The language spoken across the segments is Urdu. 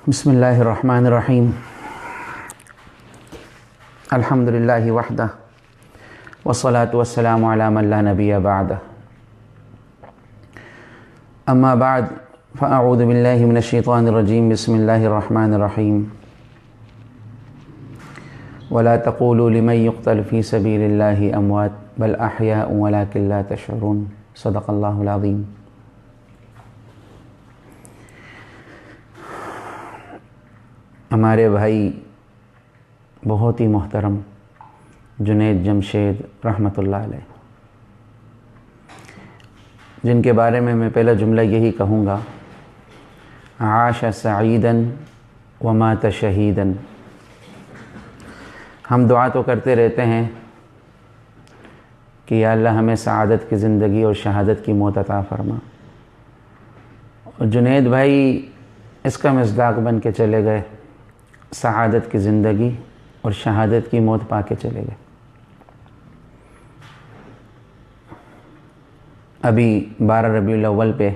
بسم اللہ الرحمن الرحیم الحمد للہ وحدہ والصلاة والسلام علی من لا نبی بعدہ اما بعد فاعوذ باللہ من الشیطان الرجیم بسم اللہ الرحمن الرحیم ولا تقولوا لمن يقتل في سبیل اللہ اموات بل احیاء ولکن لا تشعرون صدق اللہ العظیم۔ ہمارے بھائی بہت ہی محترم جنید جمشید رحمۃ اللہ علیہ، جن کے بارے میں پہلا جملہ یہی کہوں گا، عاش سعیداً ومات شہیداً۔ ہم دعا تو کرتے رہتے ہیں کہ یا اللہ ہمیں سعادت کی زندگی اور شہادت کی موت عطا فرما، اور جنید بھائی اس کا مصداق بن کے چلے گئے، سعادت کی زندگی اور شہادت کی موت پا کے چلے گئے۔ ابھی 12 ربیع الاول پہ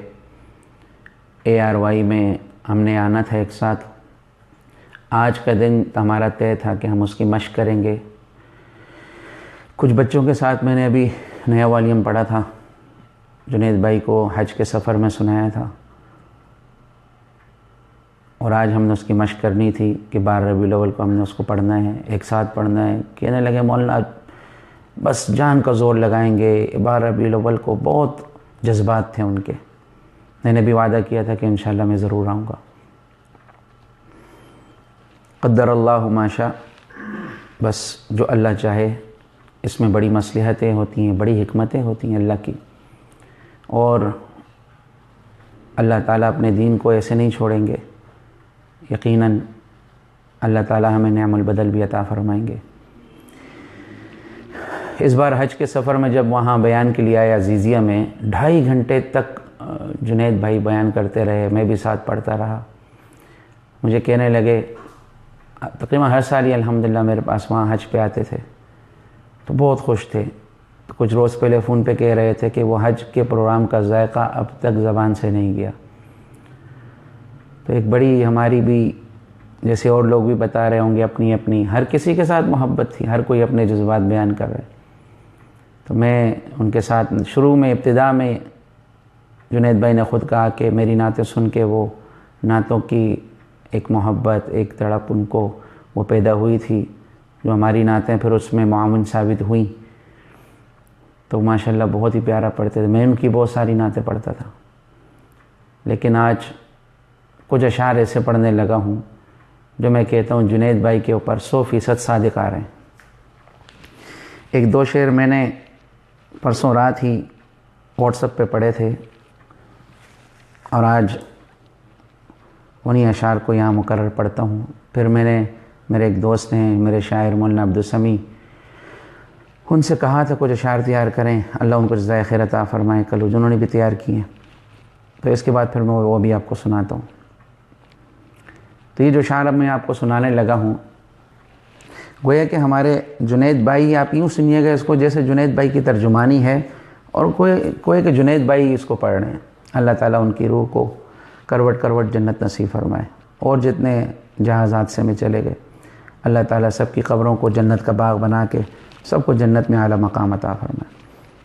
ARY میں ہم نے آنا تھا ایک ساتھ۔ آج کا دن ہمارا طے تھا کہ ہم اس کی مشق کریں گے۔ کچھ بچوں کے ساتھ میں نے ابھی نیا والیوم پڑھا تھا، جنید بھائی کو حج کے سفر میں سنایا تھا، اور آج ہم نے اس کی مشق کرنی تھی کہ 12 ربیع الاول کو ہم نے اس کو پڑھنا ہے، ایک ساتھ پڑھنا ہے۔ کہنے لگے مولانا بس جان کا زور لگائیں گے، 12 ربیع الاول کو بہت جذبات تھے ان کے۔ میں نے بھی وعدہ کیا تھا کہ انشاءاللہ میں ضرور آؤں گا۔ قدر اللہ ما شاء، بس جو اللہ چاہے، اس میں بڑی مصلحتیں ہوتی ہیں، بڑی حکمتیں ہوتی ہیں اللہ کی، اور اللہ تعالیٰ اپنے دین کو ایسے نہیں چھوڑیں گے۔ یقیناً اللہ تعالیٰ ہمیں نعم البدل بھی عطا فرمائیں گے۔ اس بار حج کے سفر میں جب وہاں بیان کے لیے آیا عزیزیہ میں، 2.5 گھنٹے تک جنید بھائی بیان کرتے رہے، میں بھی ساتھ پڑھتا رہا۔ مجھے کہنے لگے، تقریباً ہر سال ہی الحمدللہ میرے پاس وہاں حج پہ آتے تھے تو بہت خوش تھے۔ تو کچھ روز پہلے فون پہ کہہ رہے تھے کہ وہ حج کے پروگرام کا ذائقہ اب تک زبان سے نہیں گیا۔ تو ایک بڑی ہماری بھی، جیسے اور لوگ بھی بتا رہے ہوں گے، اپنی اپنی ہر کسی کے ساتھ محبت تھی، ہر کوئی اپنے جذبات بیان کر رہے۔ تو میں ان کے ساتھ شروع میں، ابتدا میں جنید بھائی نے خود کہا کہ میری نعتیں سن کے وہ نعتوں کی ایک محبت، ایک تڑپ ان کو وہ پیدا ہوئی تھی، جو ہماری نعتیں پھر اس میں معاون ثابت ہوئیں۔ تو ماشاءاللہ بہت ہی پیارا پڑھتے تھے۔ میں ان کی بہت ساری نعتیں پڑھتا تھا، لیکن آج کچھ اشعار ایسے پڑھنے لگا ہوں جو میں کہتا ہوں جنید بھائی کے اوپر 100% صادق آ رہے ہیں۔ ایک 2 شعر میں نے پرسوں رات ہی واٹس ایپ پہ پڑھے تھے، اور آج انہی اشعار کو یہاں مقرر پڑھتا ہوں۔ پھر میرے ایک دوست ہیں، میرے شاعر مولانا عبدالسمیع، ان سے کہا تھا کچھ اشعار تیار کریں، اللہ ان کو جزائے خیر عطا فرمائے، کل جنہوں نے بھی تیار کیے ہیں۔ تو اس کے بعد پھر میں وہ بھی آپ کو سناتا ہوں۔ تو یہ جو شعر اب میں آپ کو سنانے لگا ہوں، گویا کہ ہمارے جنید بھائی، آپ یوں سنیے گا اس کو جیسے جنید بھائی کی ترجمانی ہے، اور کوئی کہ جنید بھائی اس کو پڑھ رہے ہیں۔ اللہ تعالیٰ ان کی روح کو کروٹ کروٹ جنت نصیب فرمائے، اور جتنے جہاز حادثے میں چلے گئے، اللہ تعالیٰ سب کی قبروں کو جنت کا باغ بنا کے سب کو جنت میں اعلیٰ مقام عطا فرمائے۔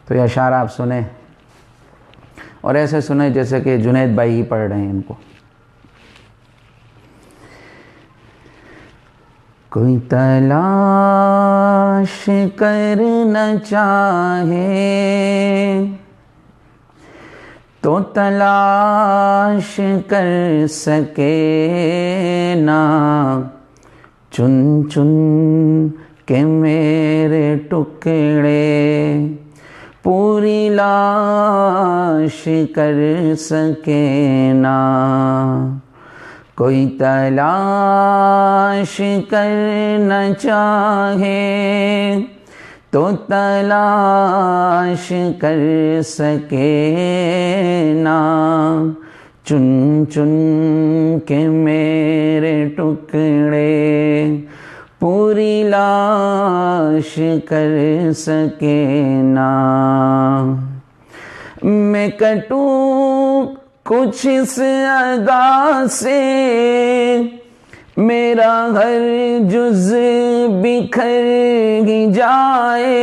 تو یہ اشعار آپ سنیں، اور ایسے سنیں جیسے کہ جنید بھائی ہی پڑھ رہے ہیں ان کو۔ کوئی تلاش کرنا چاہے تو تلاش کر سکے نا، چن چن کے میرے ٹکڑے پوری لاش کر سکے نا۔ کوئی تلاش کرنا چاہے تو تلاش کر سکے نا، چن چن کے میرے ٹکڑے پوری لاش کر سکے نا۔ میں کٹوں کچھ اس ادا سے میرا ہر جز بکھر ہی جائے،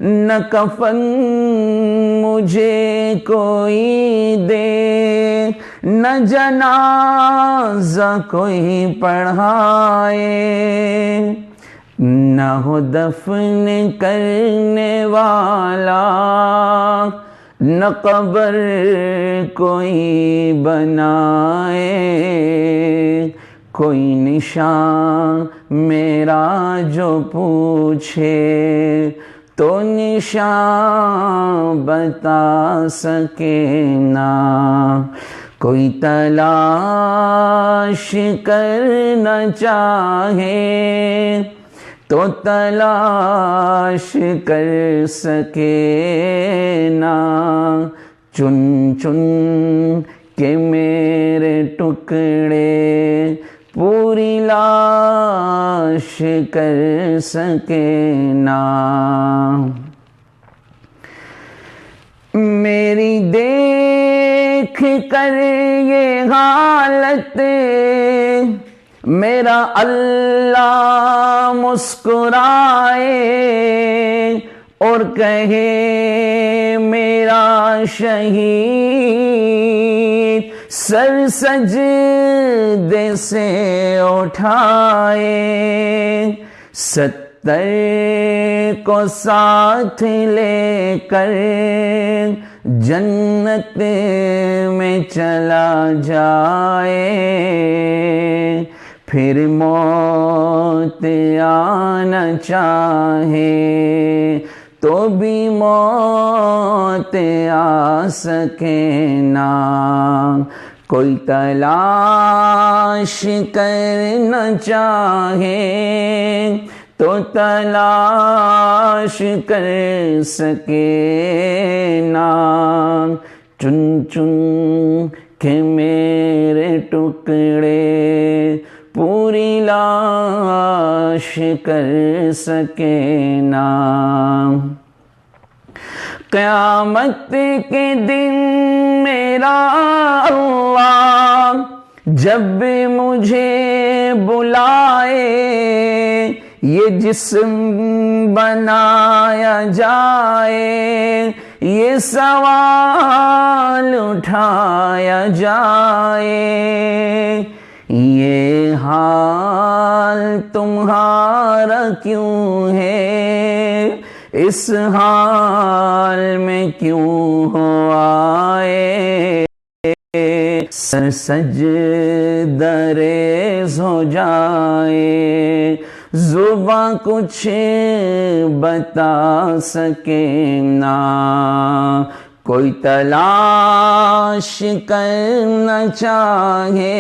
نہ کفن مجھے کوئی دے، نہ جنازہ کوئی پڑھائے، نہ ہو دفن کرنے والا، نہ قبر کوئی بنائے، کوئی نشان میرا جو پوچھے تو نشان بتا سکے نہ، کوئی تلاش کرنا چاہے تو تلاش کر سکے نہ، چن چن کے میرے ٹکڑے پوری لاش کر سکے نہ، میری دیکھ کر یہ حالت میرا اللہ مسکرائے اور کہے میرا شہید سر سجدے سے اٹھائے، 70 کو ساتھ لے کر جنت میں چلا جائے، پھر موت آنا چاہے تو بھی موت آ سکے نہ، کوئی تلاش کرنا چاہے تو تلاش کر سکے نہ، چن چن کے میرے ٹکڑے پوری لاش کر سکے نہ، قیامت کے دن میرا اللہ جب مجھے بلائے، یہ جسم بنایا جائے، یہ سوال اٹھایا جائے، یہ حال تمہارا کیوں ہے، اس حال میں کیوں ہو آئے، سر سجدہ ریز ہو جائے، زباں کچھ بتا سکے نہ، کوئی تلاش کرنا چاہے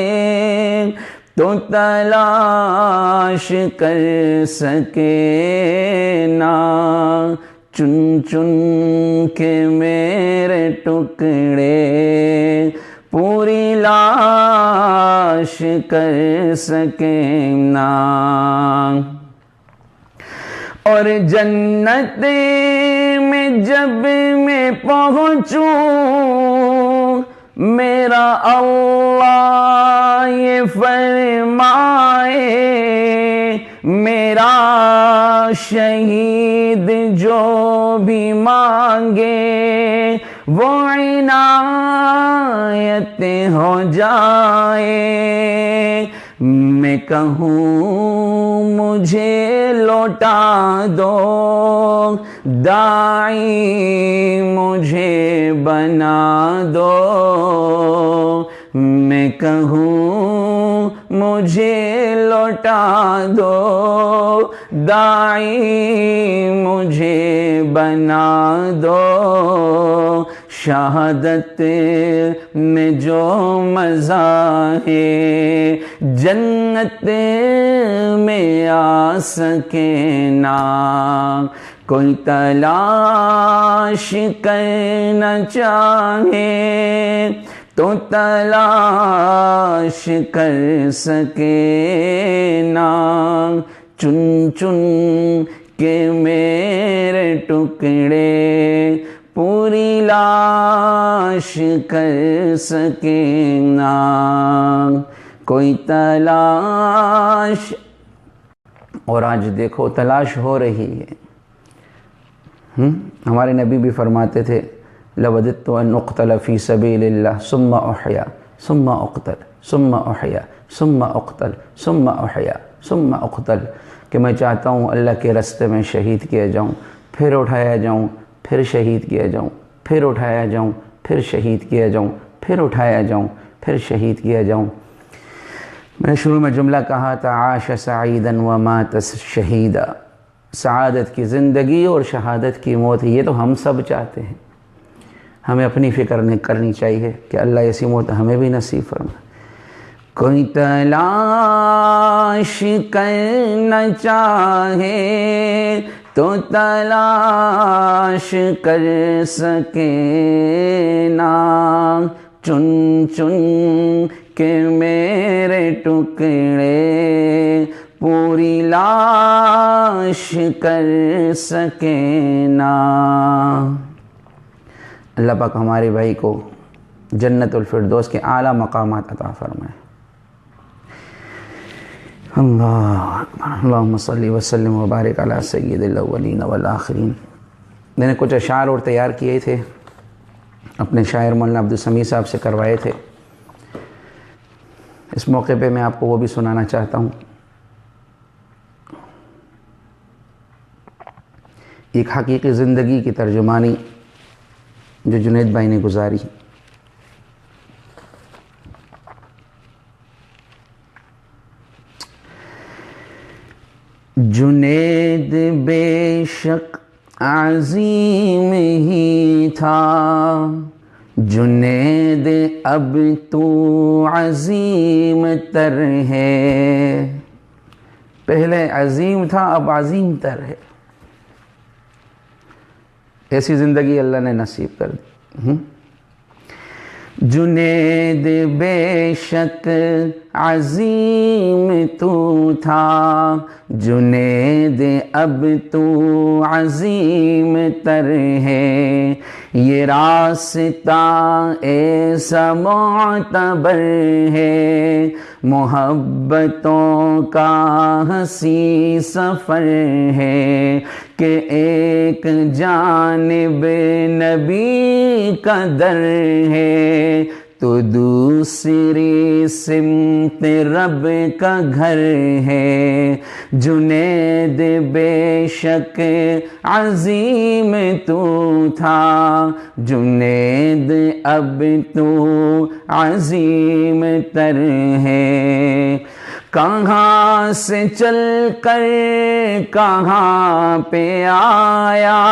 تو تلاش کر سکے نہ، چن چن کے میرے ٹکڑے پوری لاش کر سکے نہ، اور جنت میں جب میں پہنچوں میرا اللہ یہ فرمائے، میرا شہید جو بھی مانگے وہ عنایت ہو جائے، میں کہوں مجھے لوٹا دو، داعی مجھے بنا دو، میں کہوں مجھے لوٹا دو، داعی مجھے بنا دو، شہادت میں جو مزہ ہے جنت میں آ سکے نہ، کوئی تلاش کرنا چاہے تو تلاش کر سکے نہ، چن چن کے میرے ٹکڑے پوری لاش کر سکے نا کوئی تلاش. اور آج دیکھو تلاش ہو رہی ہے. ہمارے نبی بھی فرماتے تھے لوددت ان اقتل فی سبیل اللہ ثم احیا ثم اقتل ثم احیا ثم اقتل ثم احیا ثم اقتل، کہ میں چاہتا ہوں اللہ کے راستے میں شہید کیا جاؤں، پھر اٹھایا جاؤں، پھر شہید کیا جاؤں، پھر اٹھایا جاؤں، پھر شہید کیا جاؤں، پھر اٹھایا جاؤں، پھر شہید کیا جاؤں. میں نے شروع میں جملہ کہا تھا عاش سعیدا ومات شہیدا، سعادت کی زندگی اور شہادت کی موت، یہ تو ہم سب چاہتے ہیں. ہمیں اپنی فکر کرنی چاہیے کہ اللہ ایسی موت ہمیں بھی نصیب فرمائے. کوئی تلاش کرنا چاہے تو تلاش کر سکے نا، چن چن کے میرے ٹکڑے پوری لاش کر سکے نا. اللہ پاک ہمارے بھائی کو جنت الفردوس کے اعلیٰ مقامات عطا فرمائے. اللہ اکبر. اللہم صلی وسلم وبارک علی سید الاولین والآخرین. میں نے کچھ اشعار اور تیار کیے تھے، اپنے شاعر مولانا عبدالسمیع صاحب سے کروائے تھے. اس موقع پہ میں آپ کو وہ بھی سنانا چاہتا ہوں. ایک حقیقی زندگی کی ترجمانی جو جنید بھائی نے گزاری. جنید بے شک عظیم ہی تھا، جنید اب تو عظیم تر ہے. پہلے عظیم تھا، اب عظیم تر ہے. ایسی زندگی اللہ نے نصیب کر دی. جنید بے شک عظیم تو تھا، جنید اب تو عظیم تر ہے. یہ راستہ ایسا معتبر ہے، محبتوں کا حسین سفر ہے کہ ایک جانب نبی کا در ہے تو دوسری سمت رب کا گھر ہے. جنید بے شک عظیم تو تھا، جنید اب تو عظیم تر ہے. کہاں سے چل کر کہاں پہ آیا،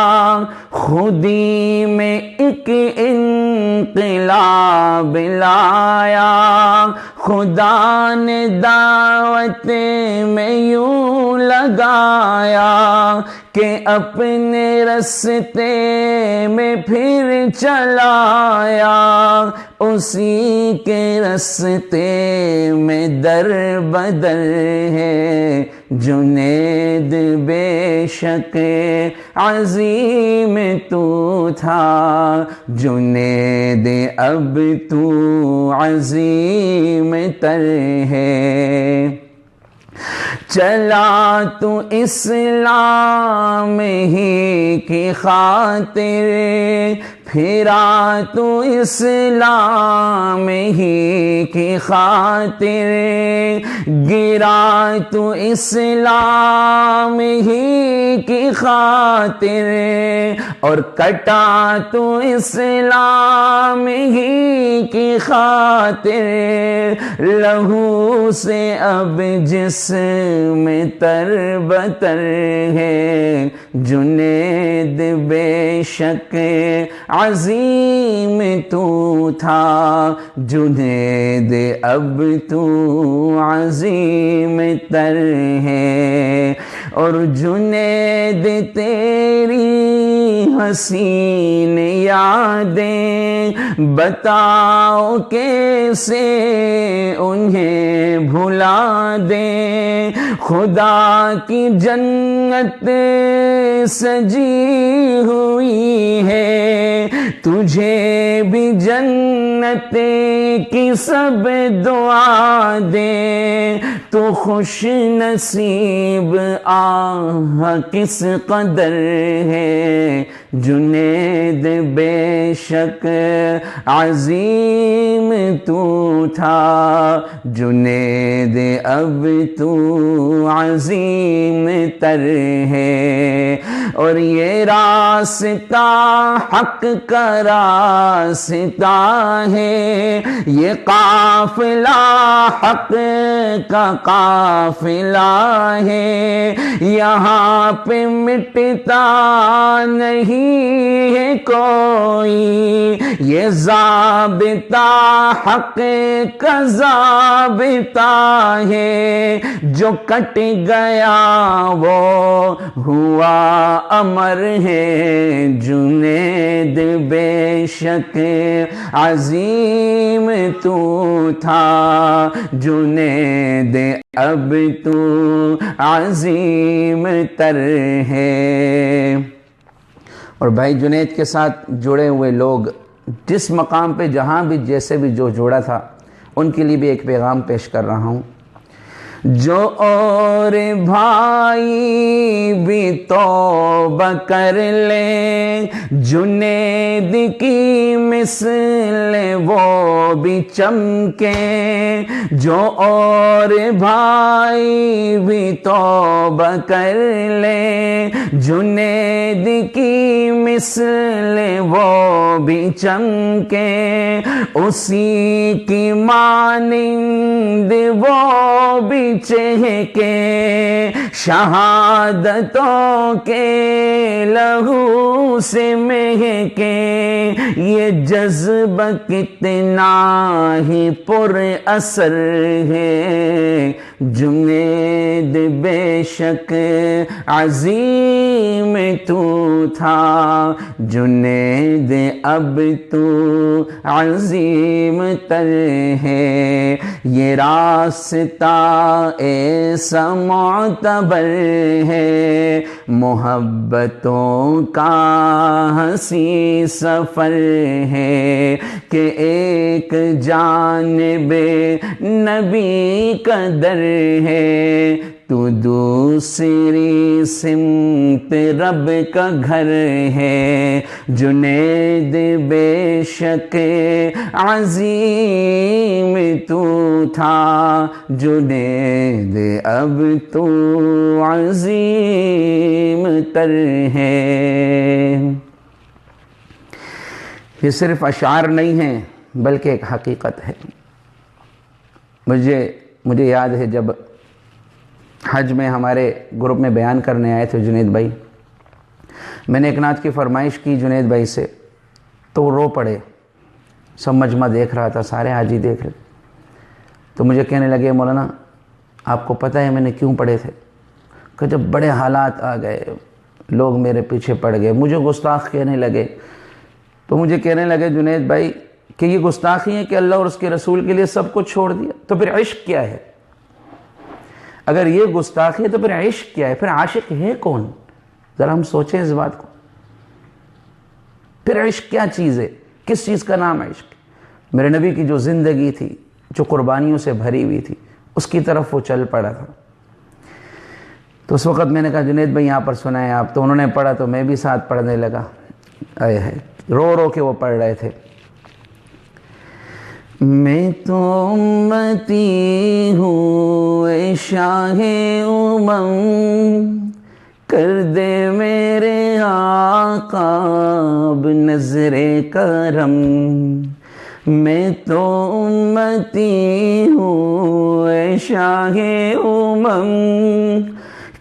خودی میں ایک انقلاب لایا. خدا نے دعوت میں یوں لگایا کہ اپنے رستے میں پھر چلایا. اسی کے رستے میں در بدر ہے. جنید بے شک عظیم تو تھا، جنید اب تو عظیم تر ہے. چلا تو اسلام ہی کی خاطر، پھرا تو اسلام ہی کی خاطر، گرا تو اسلام ہی کی خاطر، اور کٹا تو اسلام ہی کی خاطر. لہو سے اب جسم تر بتر ہے. جنید بے شک عظیم تو تھا، جنید اب تو عظیم تر ہے. اور جنید تیری حسین یادیں بتاؤ کیسے انہیں بھلا دے، خدا کی جنت سجی ہوئی ہے، تجھے بھی جنت کی سب دعا دے، تو خوش نصیب آہ کس قدر ہے، جنید بے شک عظیم تو تھا، جنید اب تو عظیم تر ہے، اور یہ راستہ حق کا راستہ ہے، یہ قافلہ حق کا قافلہ ہے، یہاں پہ مٹتا نہیں ہے کوئی، یہ ضابطہ حق کا ضابطہ ہے، جو کٹ گیا وہ ہوا امر ہے، جنید بے شک عظیم تو تھا، جنید اب تو عظیم تر ہے۔ اور بھائی جنید کے ساتھ جڑے ہوئے لوگ جس مقام پہ جہاں بھی جیسے بھی جو جوڑا تھا، ان کے لیے بھی ایک پیغام پیش کر رہا ہوں۔ جو اور بھائی بھی توبہ کر لیں، جنید کی مثل وہ بھی چمکیں، جو اور بھائی بھی توبہ کر لیں، جنید کی مثل وہ بھی چمکیں، اسی کی مانند وہ بھی چہکیں، شہادتوں کے لہو سے مہکیں، یہ جذبہ کتنا ہی پر اثر ہے، جنید بے شک عظیم تو تھا، جنید اب تو عظیم تر ہے، یہ راستہ ایسا معتبر ہے، محبتوں کا ہنسی سفر ہے، کہ ایک جانب نبی کا در ہے، تو دوسری سمت رب کا گھر ہے، جنید بے شک عظیم تو تھا، جنید اب تو عظیم تر ہے۔ یہ صرف اشعار نہیں ہیں بلکہ ایک حقیقت ہے۔ مجھے یاد ہے جب حج میں ہمارے گروپ میں بیان کرنے آئے تھے جنید بھائی، میں نے ایک نعت کی فرمائش کی جنید بھائی سے، تو وہ رو پڑے، سب مجمع دیکھ رہا تھا، سارے حاجی دیکھ رہے، تو مجھے کہنے لگے مولانا آپ کو پتہ ہے میں نے کیوں پڑھے تھے؟ کہ جب بڑے حالات آ گئے، لوگ میرے پیچھے پڑ گئے، مجھے گستاخ کہنے لگے، تو مجھے کہنے لگے جنید بھائی کہ یہ گستاخی ہے کہ اللہ اور اس کے رسول کے لیے سب کچھ چھوڑ دیا، تو پھر عشق کیا ہے؟ اگر یہ گستاخی ہے تو پھر عشق کیا ہے؟ پھر عاشق ہے کون؟ ذرا ہم سوچیں اس بات کو۔ پھر عشق کیا چیز ہے؟ کس چیز کا نام عشق؟ میرے نبی کی جو زندگی تھی، جو قربانیوں سے بھری ہوئی تھی، اس کی طرف وہ چل پڑا تھا۔ تو اس وقت میں نے کہا جنید بھائی یہاں پر سنائیں آپ، تو انہوں نے پڑھا تو میں بھی ساتھ پڑھنے لگا، رو رو کے وہ پڑھ رہے تھے۔ میں تو امتی ہوں اے شاہ امم، کر دے میرے آقا اب نظر کرم، میں تو امتی ہوں اے شاہ امم،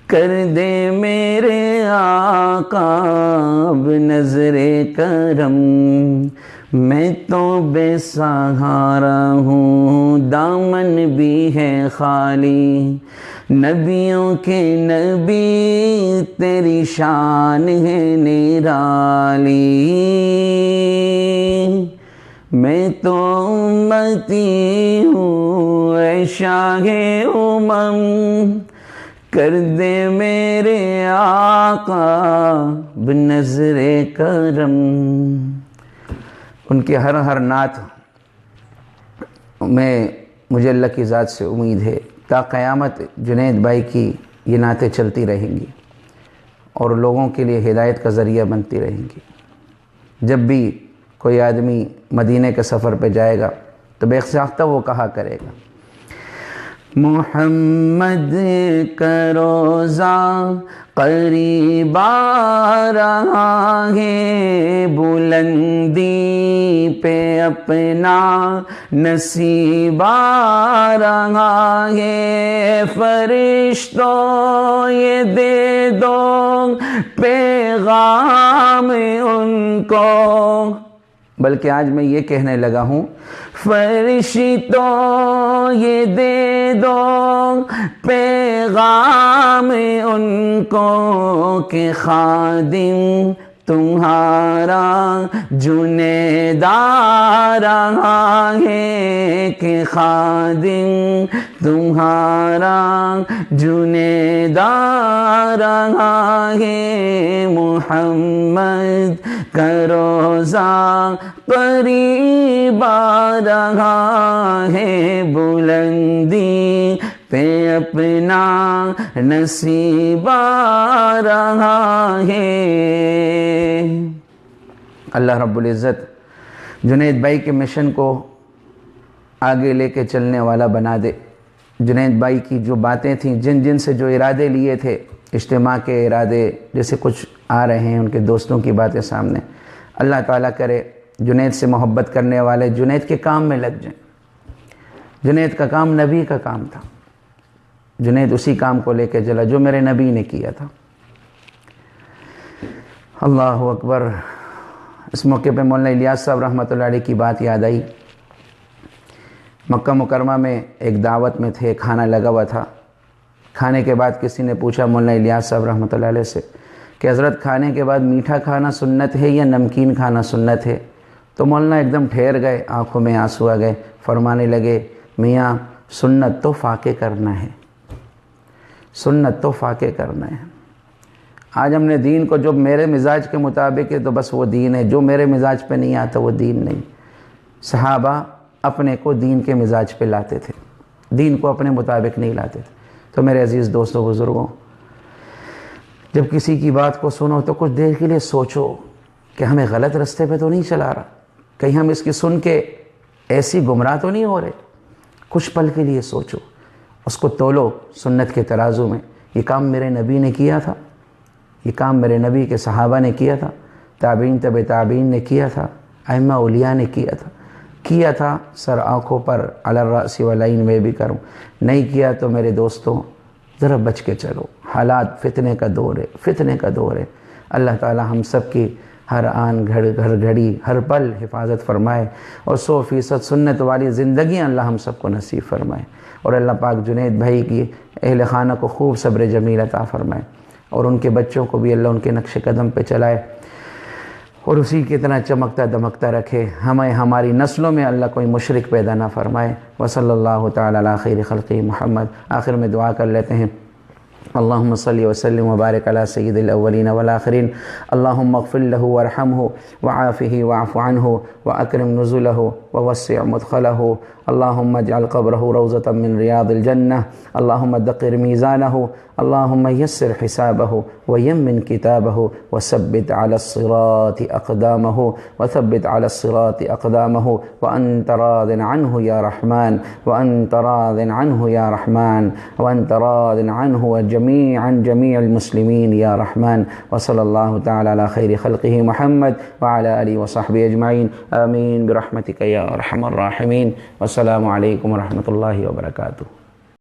کر دے میرے آقا اب نظر کرم، میں تو بے سہارا ہوں دامن بھی ہے خالی، نبیوں کے نبی تیری شان ہے نرالی، میں تو امتی ہوں اے اے شاہ امم کر دے میرے آقا بنظر کرم۔ ان کے ہر نعت میں مجھے اللہ کی ذات سے امید ہے تا قیامت جنید بھائی کی یہ نعتیں چلتی رہیں گی اور لوگوں کے لیے ہدایت کا ذریعہ بنتی رہیں گی۔ جب بھی کوئی آدمی مدینے کے سفر پہ جائے گا تو بے ساختہ وہ کہا کرے گا محمد کا روضہ قریب آ رہا ہے، بلندی پہ اپنا نصیب آ رہا ہے، فرشتوں یہ دے دو پیغام ان کو۔ بلکہ آج میں یہ کہنے لگا ہوں فرشتوں یہ دے دو پیغام ان کو کہ خادم تمہارا جنید آ رہا ہے، کہ خادم تمہارا جنید آ رہا ہے، محمد کا روضہ قریب آ رہا ہے، بلندی پہ اپنا نصیب آ رہا ہے۔ اللہ رب العزت جنید بھائی کے مشن کو آگے لے کے چلنے والا بنا دے۔ جنید بھائی کی جو باتیں تھیں، جن سے جو ارادے لیے تھے، اجتماع کے ارادے جیسے کچھ آ رہے ہیں ان کے دوستوں کی باتیں سامنے، اللہ تعالیٰ کرے جنید سے محبت کرنے والے جنید کے کام میں لگ جائیں۔ جنید کا کام نبی کا کام تھا، جنید اسی کام کو لے کے چلا جو میرے نبی نے کیا تھا۔ اللہ اکبر۔ اس موقع پہ مولانا الیاس صاحب رحمۃ اللہ علیہ کی بات یاد آئی۔ مکہ مکرمہ میں ایک دعوت میں تھے، کھانا لگا ہوا تھا۔ کھانے کے بعد کسی نے پوچھا مولانا الیاس صاحب رحمۃ اللہ علیہ سے کہ حضرت کھانے کے بعد میٹھا کھانا سنت ہے یا نمکین کھانا سنت ہے؟ تو مولانا ایک دم ٹھہر گئے، آنکھوں میں آنسو آ گئے، فرمانے لگے میاں سنت تو فاقے کرنا ہے، سنت تو فاقے کرنا ہے۔ آج ہم نے دین کو جو میرے مزاج کے مطابق ہے تو بس وہ دین ہے، جو میرے مزاج پہ نہیں آتا وہ دین نہیں۔ صحابہ اپنے کو دین کے مزاج پہ لاتے تھے، دین کو اپنے مطابق نہیں لاتے تھے۔ تو میرے عزیز دوستوں بزرگوں، جب کسی کی بات کو سنو تو کچھ دیر کے لیے سوچو کہ ہمیں غلط رستے پہ تو نہیں چلا رہا، کہیں ہم اس کی سن کے ایسی گمراہ تو نہیں ہو رہے۔ کچھ پل کے لیے سوچو، اس کو تولو سنت کے ترازو میں۔ یہ کام میرے نبی نے کیا تھا، یہ کام میرے نبی کے صحابہ نے کیا تھا، تابعین تبع تابعین نے کیا تھا، ائمہ اولیاء نے کیا تھا سر آنکھوں پر علی الرأس والعین میں بھی کروں۔ نہیں کیا تو میرے دوستوں ذرا بچ کے چلو، حالات فتنے کا دور ہے، فتنے کا دور ہے۔ اللہ تعالی ہم سب کی ہر آن ہر گھڑی ہر پل حفاظت فرمائے اور 100% سنت والی زندگی اللہ ہم سب کو نصیب فرمائے، اور اللہ پاک جنید بھائی کی اہل خانہ کو خوب صبر جمیل عطا فرمائے، اور ان کے بچوں کو بھی اللہ ان کے نقش قدم پہ چلائے اور اسی کی طرح چمکتا دمکتا رکھے۔ ہمیں ہماری نسلوں میں اللہ کوئی مشرک پیدا نہ فرمائے۔ وصلی اللہ تعالی علی خیر خلقہ محمد۔ آخر میں دعا کر لیتے ہیں۔ اللہم صلی وسلم وبارک علی سید الاولین والآخرین۔ اللہم اغفر لہ وارحمہ وعافہ واعف عنہ واکرم نزلہ ووسع مدخلہ۔ اللہم اجعل قبرہ روضۃ من ریاض الجنہ۔ اللہم دقر میزانہ۔ اللہم یسر حسابہ ویمن کتابہ وثبت علی الصراط اقدامہ وانت راض عنہ یا رحمن وانت راض عنہ یا رحمن وانت راض عنہ جميع المسلمين يا رحمن۔ وصلى الله تعالى على خير خلقه محمد وعلى آله وصحبه أجمعين آمين برحمتك يا أرحم الراحمين۔ والسلام عليكم ورحمة الله وبركاته۔